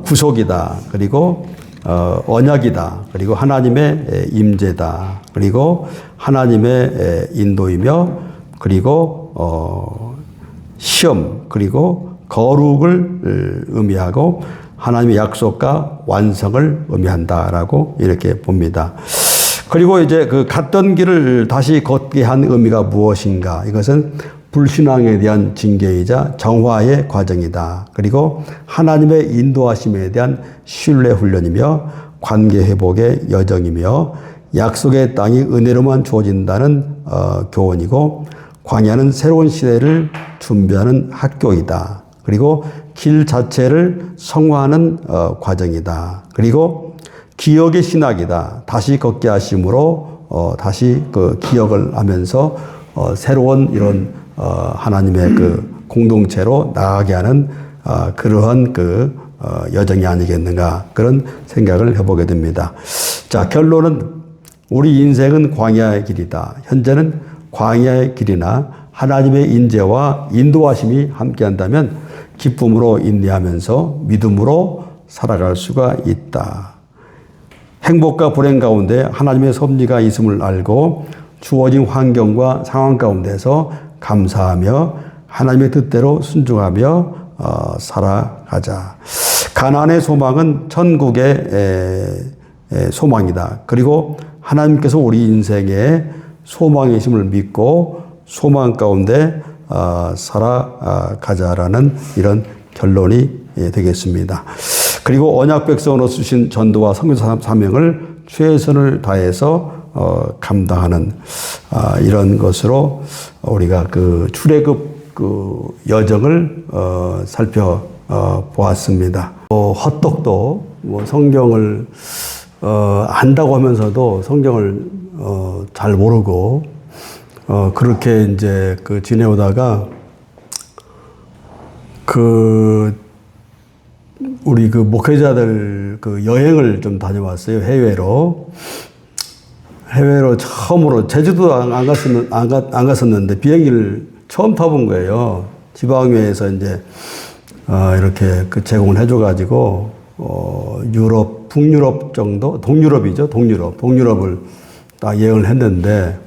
구속이다, 그리고 언약이다, 그리고 하나님의 임재다, 그리고 하나님의 인도이며, 그리고 시험, 그리고 거룩을 의미하고 하나님의 약속과 완성을 의미한다라고 이렇게 봅니다. 그리고 이제 갔던 길을 다시 걷게 한 의미가 무엇인가? 이것은 불신앙에 대한 징계이자 정화의 과정이다. 그리고 하나님의 인도하심에 대한 신뢰 훈련이며 관계 회복의 여정이며 약속의 땅이 은혜로만 주어진다는 교훈이고 광야는 새로운 시대를 준비하는 학교이다. 그리고 길 자체를 성화하는 과정이다. 그리고 기억의 신학이다. 다시 걷게 하심으로 다시 기억을 하면서 새로운 이런 하나님의 공동체로 나아가게 하는 그러한 여정이 아니겠는가, 그런 생각을 해보게 됩니다. 자, 결론은 우리 인생은 광야의 길이다. 현재는 광야의 길이나 하나님의 인재와 인도하심이 함께한다면 기쁨으로 인내하면서 믿음으로 살아갈 수가 있다. 행복과 불행 가운데 하나님의 섭리가 있음을 알고 주어진 환경과 상황 가운데서 감사하며 하나님의 뜻대로 순종하며 살아가자. 가나안의 소망은 천국의 소망이다. 그리고 하나님께서 우리 인생의 소망이심을 믿고 소망 가운데 살아가자라는 이런 결론이 되겠습니다. 그리고 언약 백성으로 주신 전도와 선교 사명을 최선을 다해서 감당하는 이런 것으로 우리가 출애굽 여정을 살펴보았습니다. 헛똑도 성경을 안다고 하면서도 성경을 잘 모르고 그렇게 이제 지내오다가 우리 목회자들 여행을 좀 다녀왔어요. 해외로 처음으로 제주도 안 갔었는데 비행기를 처음 타본 거예요. 지방회에서 이제 이렇게 제공을 해줘가지고 유럽, 북유럽 정도, 동유럽을 딱 여행을 했는데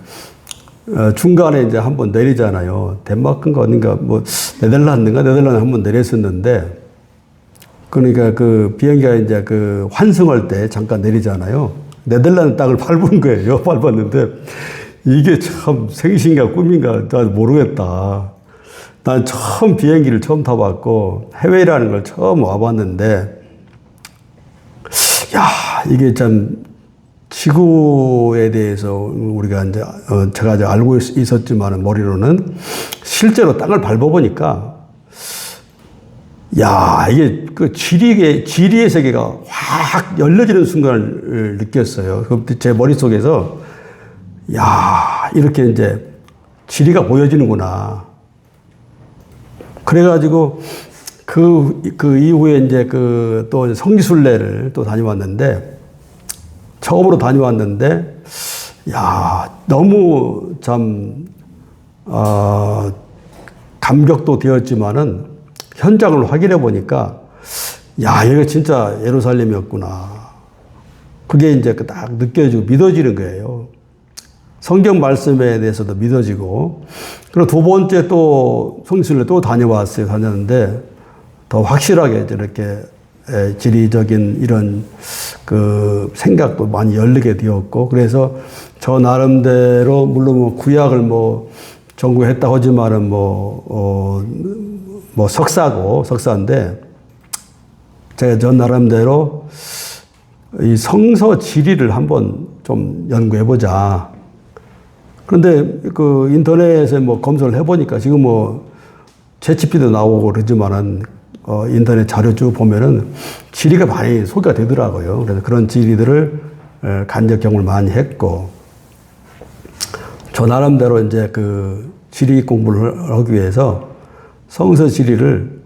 중간에 이제 한번 내리잖아요. 덴마크인가 어딘가 네덜란드 한번 내렸었는데, 그러니까 비행기가 이제 환승할 때 잠깐 내리잖아요. 네덜란드 땅을 밟은 거예요. 밟았는데 이게 참 생신가 꿈인가 나 모르겠다. 난 처음 비행기를 처음 타봤고 해외라는 걸 처음 와봤는데, 야, 이게 참 지구에 대해서 우리가 이제 제가 이제 알고 있었지만 머리로는 실제로 땅을 밟아보니까, 야, 이게 그 지리의 세계가 확 열려지는 순간을 느꼈어요. 그때 제 머릿속에서, 야, 이렇게 이제 지리가 보여지는구나. 그래가지고 그 이후에 이제 또 성지순례를 또 다녀왔는데, 처음으로 다녀왔는데, 야, 너무 참, 감격도 되었지만은 현장을 확인해 보니까, 야, 이거 진짜 예루살렘이었구나. 그게 이제 딱 느껴지고 믿어지는 거예요. 성경 말씀에 대해서도 믿어지고, 그리고 두 번째 또 성지순례 또 다녔는데, 더 확실하게 이렇게 지리적인 이런 그 생각도 많이 열리게 되었고, 그래서 저 나름대로 물론 뭐 구약을 뭐 전공했다고 하지만은 뭐 석사인데, 제가 저 나름대로 이 성서 지리를 한번 좀 연구해보자. 그런데 그 인터넷에 뭐 검색을 해보니까 지금 뭐 채치피도 나오고 그러지만은 인터넷 자료 쭉 보면은 지리가 많이 소개가 되더라고요. 그래서 그런 지리들을 간접 경험을 많이 했고, 저 나름대로 이제 그 지리 공부를 하기 위해서 성서 지리를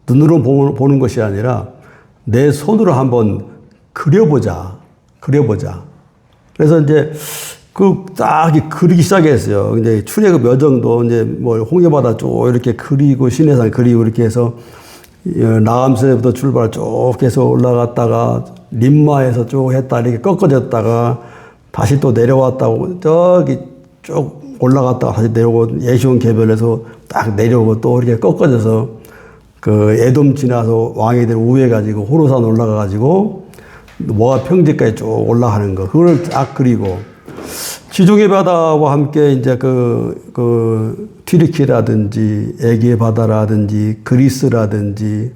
눈으로 보는 것이 아니라 내 손으로 한번 그려보자. 그래서 이제 딱 그리기 시작했어요. 이제 출애굽 여정도 이제 뭐 홍해바다 쭉 이렇게 그리고 시내산 그리고 이렇게 해서 나암새부터 출발 쭉 해서 올라갔다가 림마에서 쭉 했다 이렇게 꺾어졌다가 다시 또 내려왔다고 저기 쭉 올라갔다가 다시 내려오고 예시온 개별에서 딱 내려오고 또 이렇게 꺾어져서 그 에돔 지나서 왕이들 우회 가지고 호로산 올라가 가지고 모압 평지까지 쭉 올라가는 거 그걸 딱 그리고 지중해 바다와 함께 이제 튀르키라든지 에게 바다라든지 그리스라든지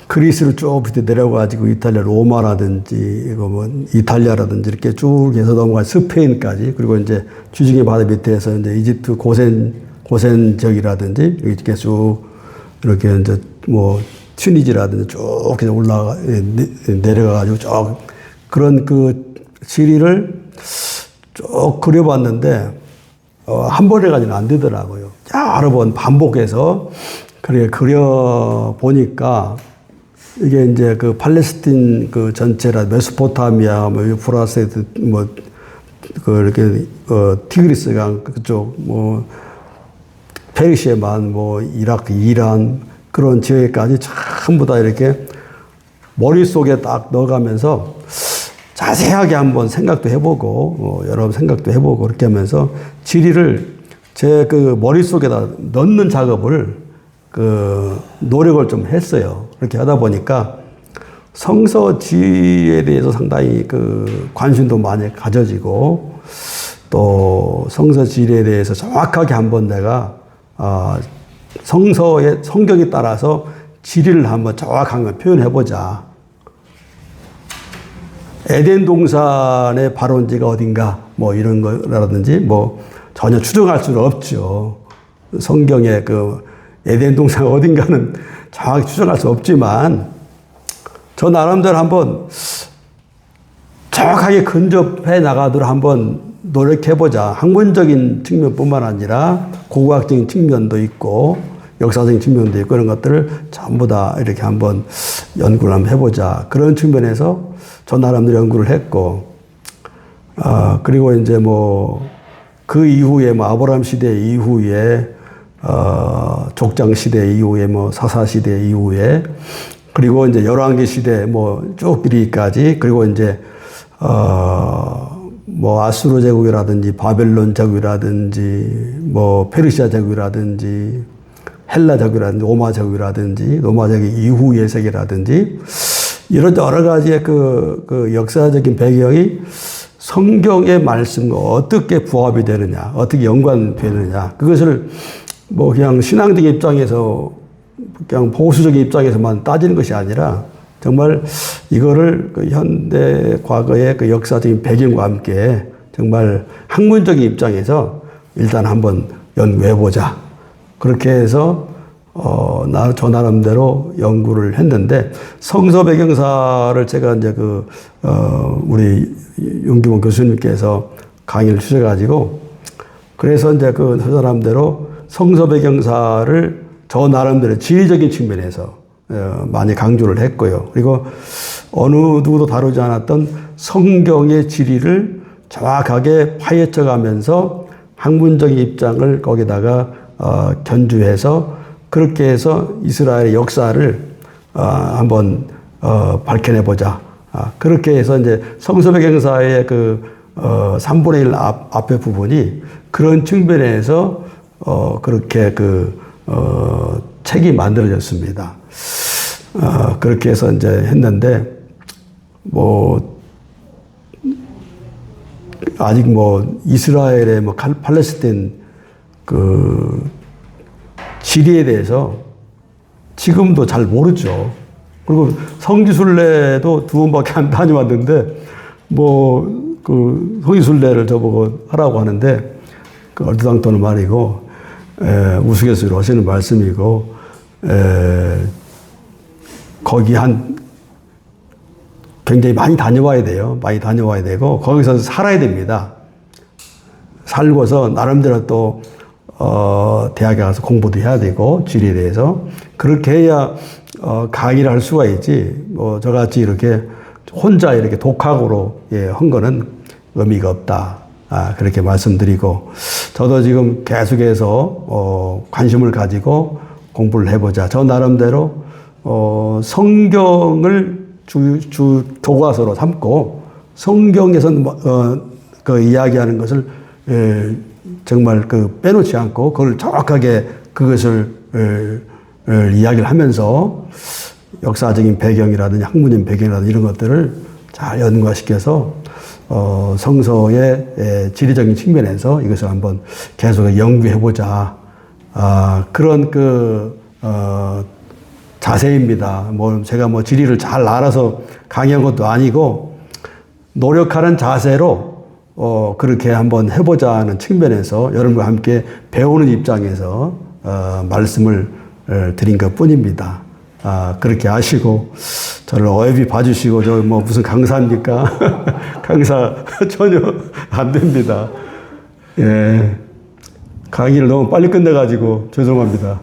그리스를 쭉 밑에 내려가지고 이탈리아 로마라든지 이거 뭐 이탈리아라든지 이렇게 쭉 해서 넘어가 스페인까지 그리고 이제 지중해 바다 밑에서 이제 이집트 고센 지역이라든지 이렇게 쭉 이렇게 이제 뭐 튀니지라든지 쭉 해서 올라가 내려가가지고 쭉 그런 그 지리를 쭉 그려봤는데 한 번에 가지는 안 되더라고요. 여러 번 반복해서 그렇게 그려 보니까 이게 이제 그 팔레스틴 그 전체라 메소포타미아 뭐 유프라테스 뭐 이렇게 티그리스강 그쪽 뭐 페르시아만 뭐 이라크 이란 그런 지역까지 전부 다 이렇게 머릿속에 딱 넣어가면서 자세하게 한번 생각도 해보고, 여러 생각도 해보고, 그렇게 하면서 지리를 제 그 머릿속에다 넣는 작업을 노력을 좀 했어요. 그렇게 하다 보니까 성서지에 대해서 상당히 관심도 많이 가져지고, 또 성서지에 대해서 정확하게 한번 내가, 성경에 따라서 지리를 한번 정확한 걸 표현해보자. 에덴 동산의 발원지가 어딘가 뭐 이런 거라든지 뭐 전혀 추정할 수는 없죠. 성경의 에덴 동산 어딘가는 정확히 추정할 수 없지만 저 나름대로 한번 정확하게 근접해 나가도록 한번 노력해보자. 학문적인 측면뿐만 아니라 고고학적인 측면도 있고 역사적인 측면도 있고 그런 것들을 전부 다 이렇게 한번 연구를 한번 해보자. 그런 측면에서 저 나름대로 연구를 했고, 그리고 이제 그 이후에 아브라함 시대 이후에, 족장 시대 이후에 사사 시대 이후에, 그리고 이제 열왕기 시대 쭉 이르기까지, 그리고 이제, 아수르 제국이라든지 바벨론 제국이라든지 페르시아 제국이라든지 헬라 제국이라든지 로마 제국이라든지 로마 제국 이후의 세계라든지 이런 여러 가지의 그 역사적인 배경이 성경의 말씀과 어떻게 부합이 되느냐, 어떻게 연관되느냐, 그것을 뭐 그냥 신앙적인 입장에서 그냥 보수적인 입장에서만 따지는 것이 아니라 정말 이거를 그 현대 과거의 그 역사적인 배경과 함께 정말 학문적인 입장에서 일단 한번 연구해보자. 그렇게 해서 저 나름대로 연구를 했는데 성서 배경사를 제가 이제 우리 윤기본 교수님께서 강의를 주셔가지고 그래서 이제 저 사람대로 성서 배경사를 저 나름대로 지리적인 측면에서 많이 강조를 했고요. 그리고 어느 누구도 다루지 않았던 성경의 지리를 정확하게 파헤쳐 가면서 학문적인 입장을 거기다가 견주해서 그렇게 해서 이스라엘의 역사를 한번 밝혀내보자. 그렇게 해서 이제 성서배경사의 3분의 1 앞에 부분이 그런 측면에서 그렇게 책이 만들어졌습니다. 그렇게 해서 이제 했는데 아직 이스라엘의 팔레스타인 지리에 대해서 지금도 잘 모르죠. 그리고 성지순례도 2번밖에 안 다녀왔는데 성지순례를 저보고 하라고 하는데 얼토당토는 말이고 우스갯소리로 하시는 말씀이고 거기 굉장히 많이 다녀와야 돼요. 많이 다녀와야 되고 거기서 살아야 됩니다. 살고서 나름대로 또 대학에 가서 공부도 해야 되고 지리에 대해서 그렇게 해야 강의를 할 수가 있지. 저같이 이렇게 혼자 이렇게 독학으로 한 거는 의미가 없다. 그렇게 말씀드리고 저도 지금 계속해서 관심을 가지고 공부를 해보자. 저 나름대로 성경을 주 교과서로 삼고 성경에서 이야기하는 것을 정말 빼놓지 않고 그걸 정확하게 그것을 이야기를 하면서 역사적인 배경이라든지 학문적인 배경이라든지 이런 것들을 잘 연구시켜서 성서의 지리적인 측면에서 이것을 한번 계속 연구해보자. 그런 자세입니다. 제가 지리를 잘 알아서 강의한 것도 아니고 노력하는 자세로 그렇게 한번 해보자는 측면에서 여러분과 함께 배우는 입장에서 말씀을 드린 것 뿐입니다. 그렇게 아시고 저를 어여비 봐주시고 저 무슨 강사입니까? 강사 전혀 안 됩니다. 예. 강의를 너무 빨리 끝내가지고 죄송합니다.